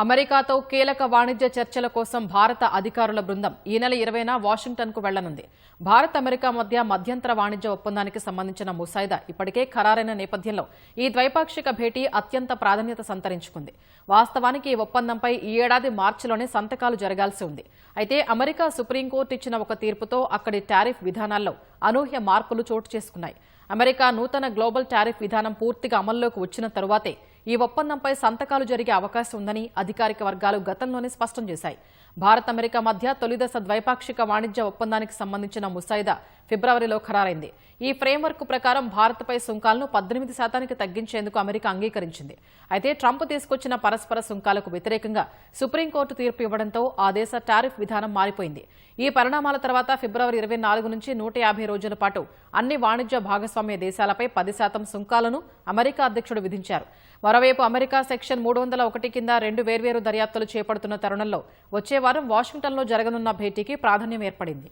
అమెరికాతో కీలక వాణిజ్య చర్చల కోసం భారత అధికారుల బృందం ఈ నెల 20న వాషింగ్టన్కు వెళ్లనుంది. భారత్ అమెరికా మధ్య మధ్యంతర వాణిజ్య ఒప్పందానికి సంబంధించిన ముసాయిదా ఇప్పటికే ఖరారైన నేపథ్యంలో ఈ ద్వైపాక్షిక భేటీ అత్యంత ప్రాధాన్యత సంతరించుకుంది. వాస్తవానికి ఈ ఒప్పందంపై ఈ ఏడాది మార్చిలోనే సంతకాలు జరగాల్సి ఉంది. అయితే అమెరికా సుప్రీంకోర్టు ఇచ్చిన ఒక తీర్పుతో అక్కడి టారిఫ్ విధానాల్లో అనూహ్య మార్పులు చోటు చేసుకున్నాయి. అమెరికా నూతన గ్లోబల్ టారిఫ్ విధానం పూర్తిగా అమల్లోకి వచ్చిన తరువాతే ఈ ఒప్పందంపై సంతకాలు జరిగే అవకాశం ఉందని అధికారిక వర్గాలు గతంలోనే స్పష్టం చేశాయి. భారత్ అమెరికా మధ్య తొలిదశ ద్వైపాక్షిక వాణిజ్య ఒప్పందానికి సంబంధించిన ముసాయిదా ఫిబ్రవరిలో ఖరారైంది. ఈ ఫ్రేమ్వర్క్ ప్రకారం భారత్పై సుంకాలను 18% తగ్గించేందుకు అమెరికా అంగీకరించింది. అయితే ట్రంప్ తీసుకొచ్చిన పరస్పర సుంకాలకు వ్యతిరేకంగా సుప్రీంకోర్టు తీర్పు ఇవ్వడంతో ఆ దేశ టారిఫ్ విధానం మారిపోయింది. ఈ పరిణామాల తర్వాత ఫిబ్రవరి 24 నుంచి 150 రోజుల పాటు అన్ని వాణిజ్య భాగస్వామ్య దేశాలపై 10% సుంకాలను అమెరికా అధ్యక్షుడు విధించారు. మరోవైపు అమెరికా సెక్షన్ 301 కింద 2 వేర్వేరు దర్యాప్తులు చేపడుతున్న తరుణంలో వచ్చే వారం వాషింగ్టన్లో జరగనున్న భేటీకి ప్రాధాన్యం ఏర్పడింది.